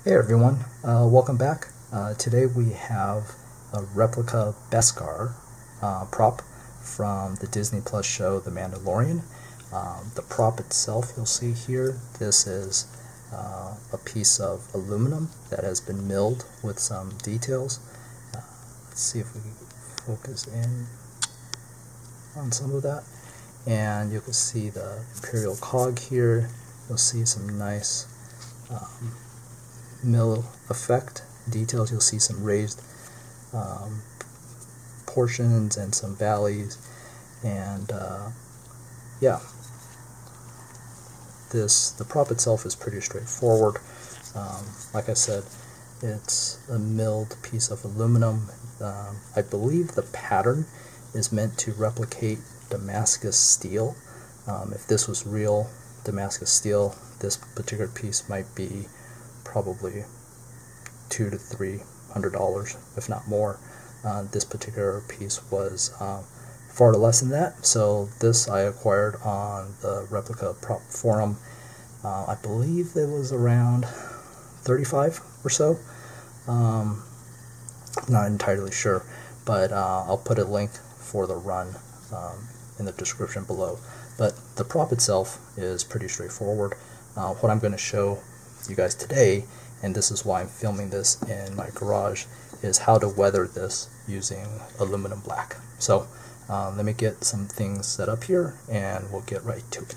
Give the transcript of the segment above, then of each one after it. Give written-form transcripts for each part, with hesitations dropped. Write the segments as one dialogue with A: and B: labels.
A: Hey everyone, welcome back. Today we have a replica Beskar prop from the Disney Plus show The Mandalorian. The prop itself, you'll see here, this is a piece of aluminum that has been milled with some details. Let's see if we can focus in on some of that. And you can see the Imperial cog here. You'll see some nice mill effect details. You'll see some raised portions and some valleys, and yeah, the prop itself is pretty straightforward. Like I said, it's a milled piece of aluminum. I believe the pattern is meant to replicate Damascus steel. If this was real Damascus steel, this particular piece might be probably $200 to $300, if not more. This particular piece was far less than that, so this I acquired on the replica prop forum. I believe it was around $35 or so. Not entirely sure, but I'll put a link for the run in the description below. But the prop itself is pretty straightforward. What I'm going to show you guys today, and this is why I'm filming this in my garage, is how to weather this using aluminum black. So let me get some things set up here and we'll get right to it.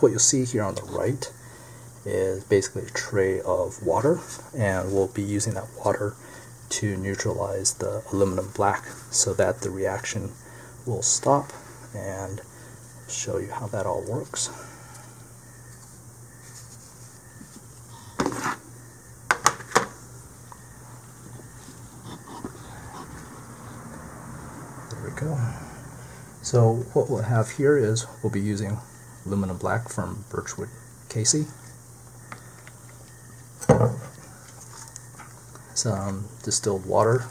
A: What you'll see here on the right is basically a tray of water, and we'll be using that water to neutralize the aluminum black so that the reaction will stop, and show you how that all works. There we go. So what we'll have here is we'll be using aluminum black from Birchwood Casey. Some distilled water,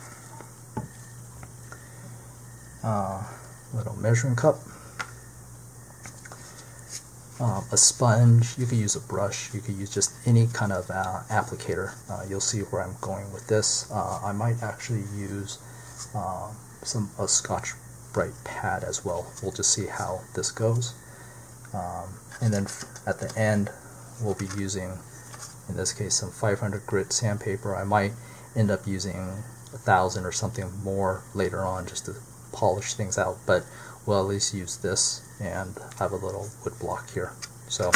A: little measuring cup, a sponge. You could use a brush, you could use just any kind of applicator. You'll see where I'm going with this. I might actually use a Scotch-Brite pad as well. We'll just see how this goes. And then at the end we'll be using, in this case, some 500 grit sandpaper. I might end up using 1,000 or something more later on just to polish things out, but we'll at least use this, and I have a little wood block here. So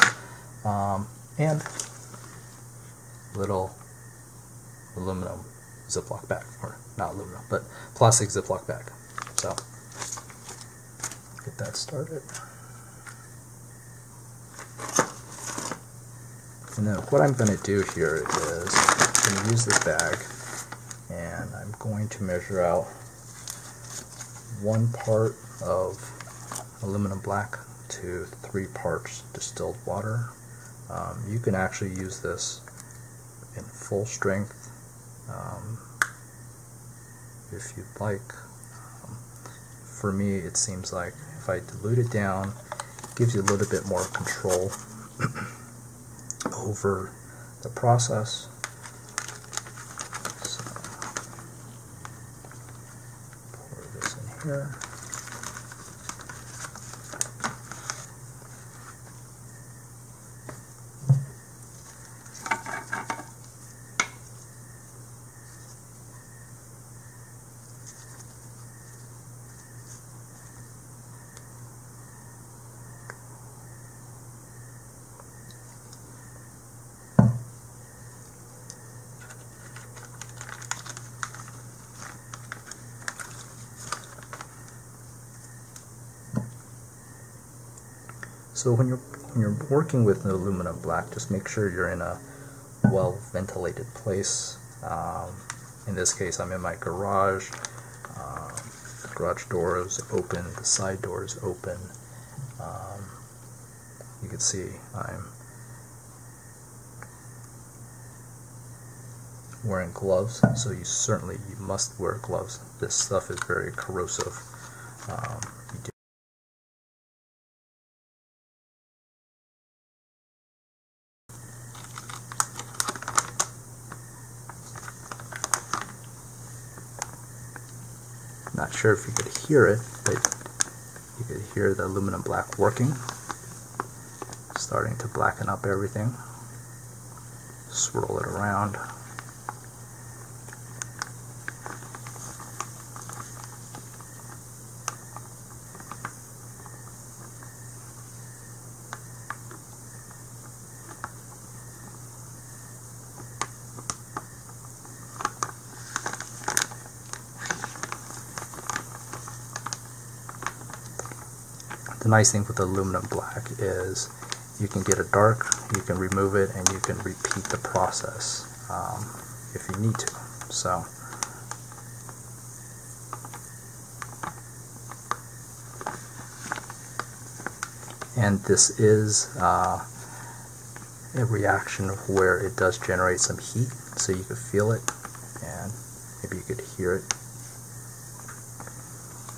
A: and little aluminum Ziploc bag, or not aluminum, but plastic Ziploc bag. So get that started. And then what I'm going to do here is I'm going to use this bag, and I'm going to measure out 1 part of aluminum black to 3 parts distilled water. You can actually use this in full strength if you'd like. For me, it seems like if I dilute it down, it gives you a little bit more control over the process. So pour this in here. So when you're working with an aluminum black, just make sure you're in a well ventilated place. In this case, I'm in my garage. The garage door is open, the side door is open. You can see I'm wearing gloves, so you must wear gloves. This stuff is very corrosive. You Not sure if you could hear it, but you could hear the aluminum black working, starting to blacken up everything. Swirl it around. The nice thing with the aluminum black is you can get it dark, you can remove it, and you can repeat the process if you need to. So, and this is a reaction where it does generate some heat, so you could feel it, and maybe you could hear it.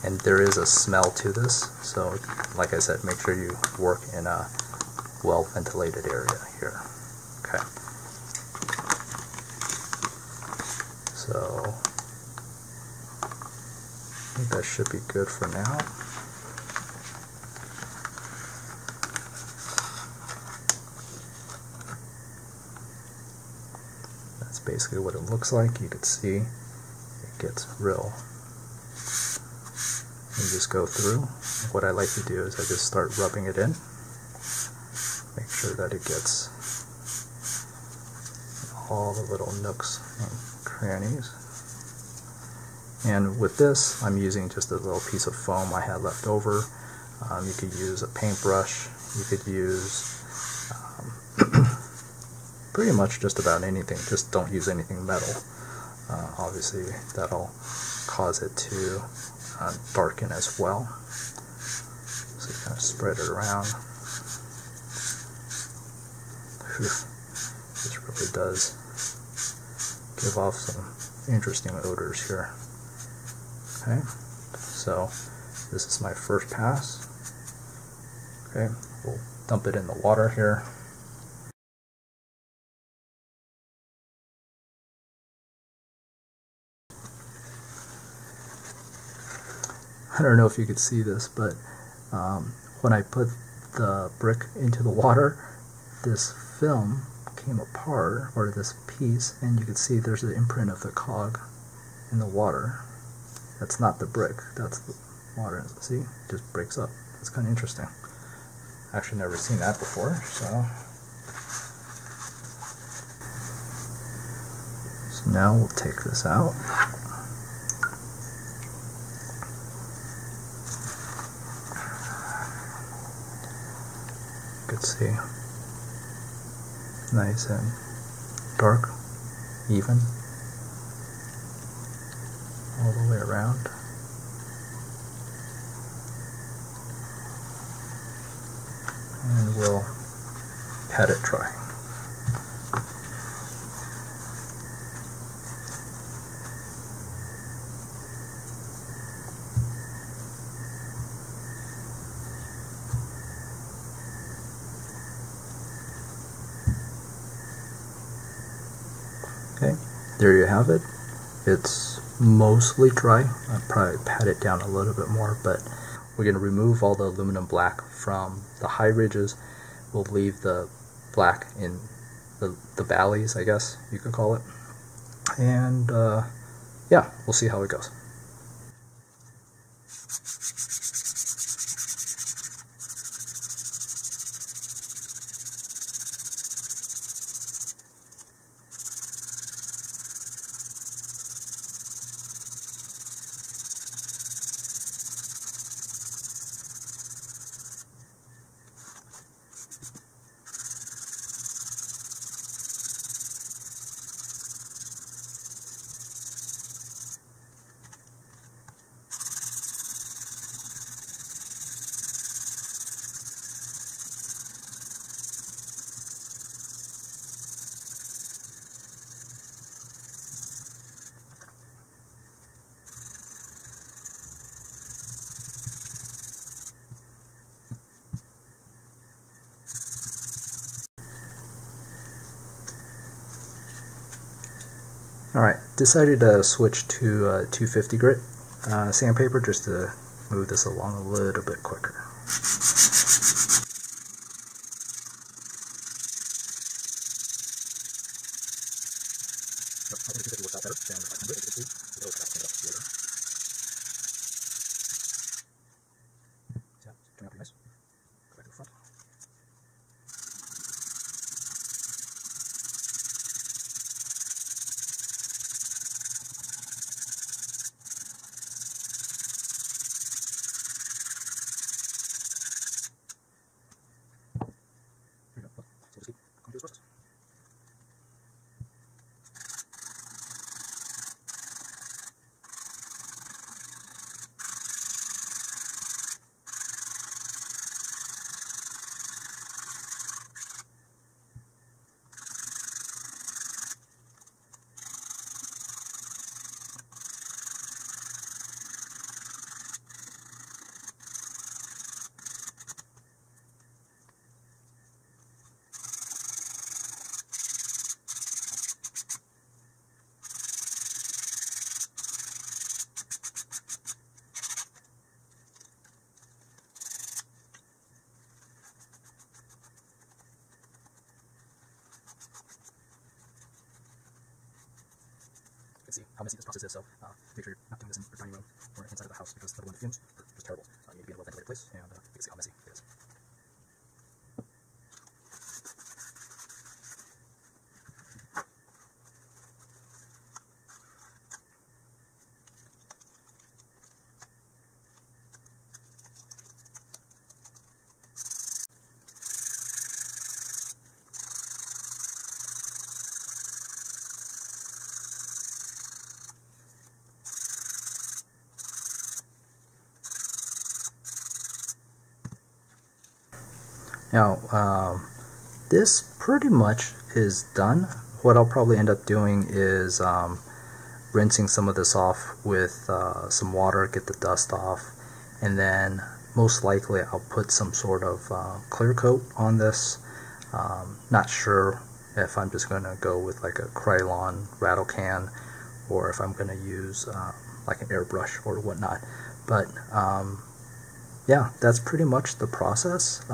A: And there is a smell to this, so like I said, make sure you work in a well ventilated area here. Okay. So I think that should be good for now. That's basically what it looks like. You can see it gets real. You just go through. What I like to do is I just start rubbing it in. Make sure that it gets all the little nooks and crannies. And with this, I'm using just a little piece of foam I had left over. You could use a paintbrush. You could use pretty much just about anything. Just don't use anything metal. Obviously, that'll cause it to darken as well. So you kind of spread it around. This really does give off some interesting odors here. Okay, so this is my first pass. Okay, we'll dump it in the water here. I don't know if you could see this, but when I put the brick into the water, this film came apart, or this piece, and you can see there's the imprint of the cog in the water. That's not the brick, that's the water. See, it just breaks up. It's kind of interesting. Actually never seen that before, so now we'll take this out. You can see nice and dark, even, all the way around. And we'll pat it dry. Okay, there you have it. It's mostly dry. I'll probably pat it down a little bit more, but we're going to remove all the aluminum black from the high ridges. We'll leave the black in the valleys, I guess you could call it. And yeah, we'll see how it goes. Alright, decided to switch to 250 grit. sandpaper just to move this along a little bit quicker. See how messy this process is, so make sure you're not doing this in your dining room or inside of the house because the wind fumes are just terrible. You need to be in a well-ventilated place, and you can see how messy it is. Now, this pretty much is done. What I'll probably end up doing is rinsing some of this off with some water, get the dust off, and then most likely I'll put some sort of clear coat on this. Not sure if I'm just going to go with like a Krylon rattle can or if I'm going to use like an airbrush or whatnot. But yeah, that's pretty much the process.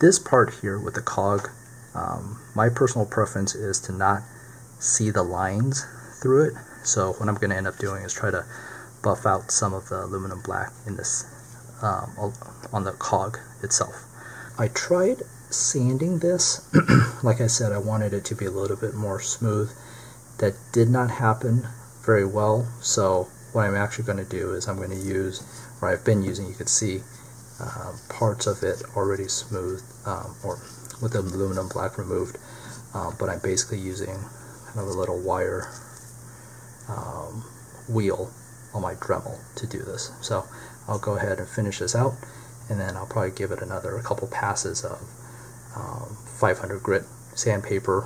A: This part here with the cog, my personal preference is to not see the lines through it. So what I'm going to end up doing is try to buff out some of the aluminum black in this on the cog itself. I tried sanding this. Like I said, I wanted it to be a little bit more smooth. That did not happen very well. So what I'm actually going to do is I'm going to use, or I've been using, you can see parts of it already smooth or with the aluminum black removed, but I'm basically using kind of a little wire wheel on my Dremel to do this. So I'll go ahead and finish this out, and then I'll probably give it a couple passes of 500 grit sandpaper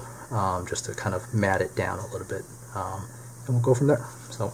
A: just to kind of mat it down a little bit, and we'll go from there. So.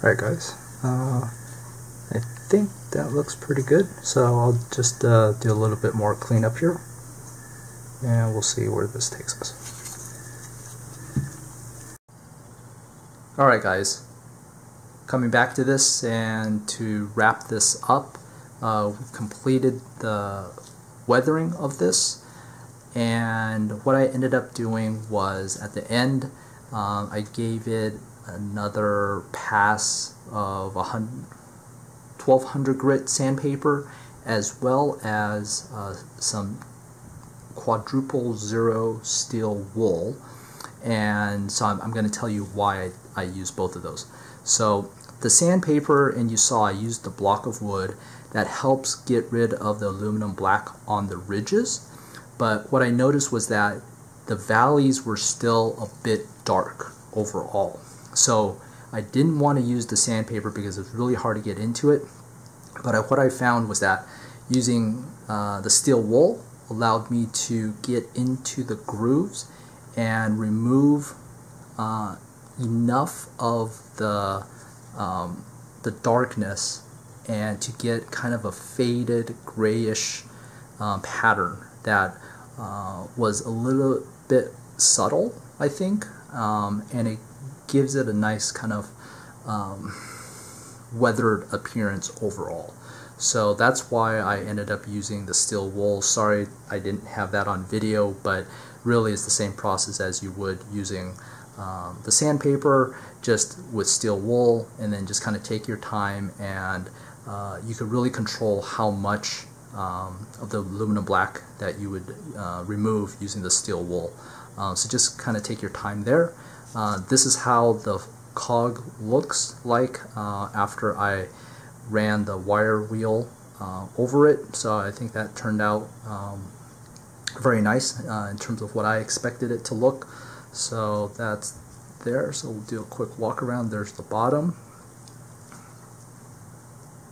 A: Alright guys, I think that looks pretty good, so I'll just do a little bit more cleanup here, and we'll see where this takes us. Alright guys, coming back to this, and to wrap this up, we completed the weathering of this, and what I ended up doing was at the end I gave it another pass of 1200 grit sandpaper, as well as some quadruple zero steel wool. And so I'm going to tell you why I use both of those. So the sandpaper, and you saw I used the block of wood, that helps get rid of the aluminum black on the ridges. But what I noticed was that the valleys were still a bit dark overall. So I didn't want to use the sandpaper because it's really hard to get into it. But what I found was that using the steel wool allowed me to get into the grooves and remove enough of the darkness, and to get kind of a faded grayish pattern that was a little bit subtle, I think, and it gives it a nice kind of weathered appearance overall. So that's why I ended up using the steel wool. Sorry I didn't have that on video, but really it's the same process as you would using the sandpaper, just with steel wool, and then just kind of take your time, and you could really control how much of the aluminum black that you would remove using the steel wool. So just kind of take your time there. This is how the cog looks like after I ran the wire wheel over it. So I think that turned out very nice in terms of what I expected it to look. So that's there. So we'll do a quick walk around. There's the bottom,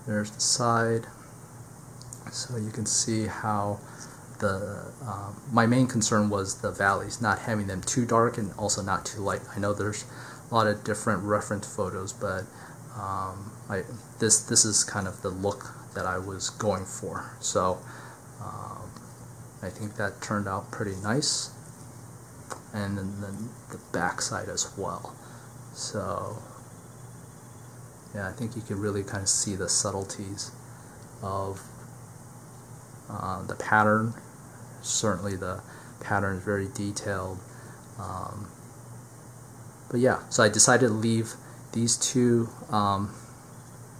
A: there's the side. So you can see how the my main concern was the valleys, not having them too dark and also not too light. I know there's a lot of different reference photos, but this is kind of the look that I was going for. So I think that turned out pretty nice, and then the back side as well. So yeah, I think you can really kind of see the subtleties of the pattern. Certainly the pattern is very detailed, but yeah, so I decided to leave these two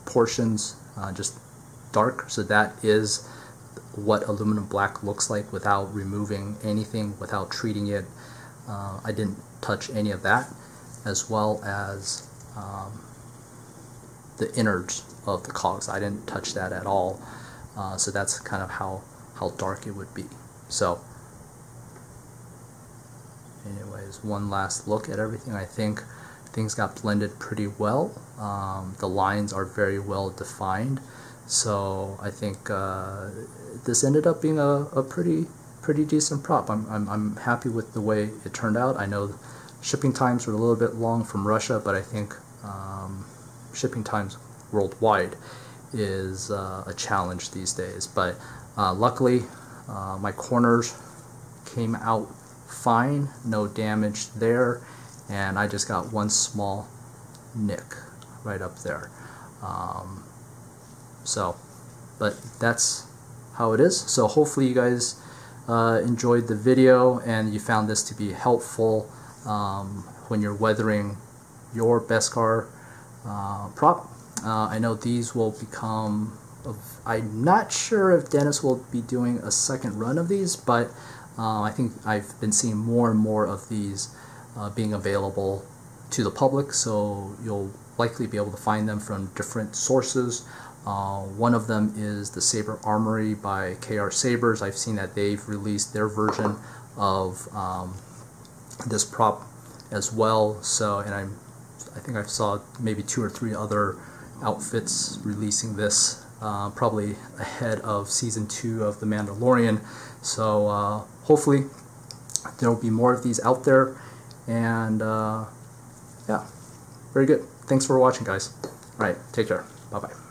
A: portions just dark, so that is what aluminum black looks like without removing anything, without treating it. I didn't touch any of that, as well as the innards of the cogs. I didn't touch that at all. So that's kind of how dark it would be. So anyways, one last look at everything. I think things got blended pretty well. The lines are very well defined. So I think this ended up being a pretty decent prop. I'm happy with the way it turned out. I know shipping times were a little bit long from Russia, but I think shipping times worldwide is a challenge these days. But luckily my corners came out fine, no damage there, and I just got one small nick right up there. But that's how it is. So hopefully you guys enjoyed the video and you found this to be helpful when you're weathering your Beskar prop. I know these will become, I'm not sure if Dennis will be doing a second run of these, but I think I've been seeing more and more of these being available to the public, so you'll likely be able to find them from different sources. One of them is the Saber Armory by KR Sabers. I've seen that they've released their version of this prop as well. So, and I think I saw maybe 2 or 3 other outfits releasing this, probably ahead of season 2 of The Mandalorian. So hopefully there will be more of these out there, and yeah, very good. Thanks for watching, guys. All right, take care. Bye-bye.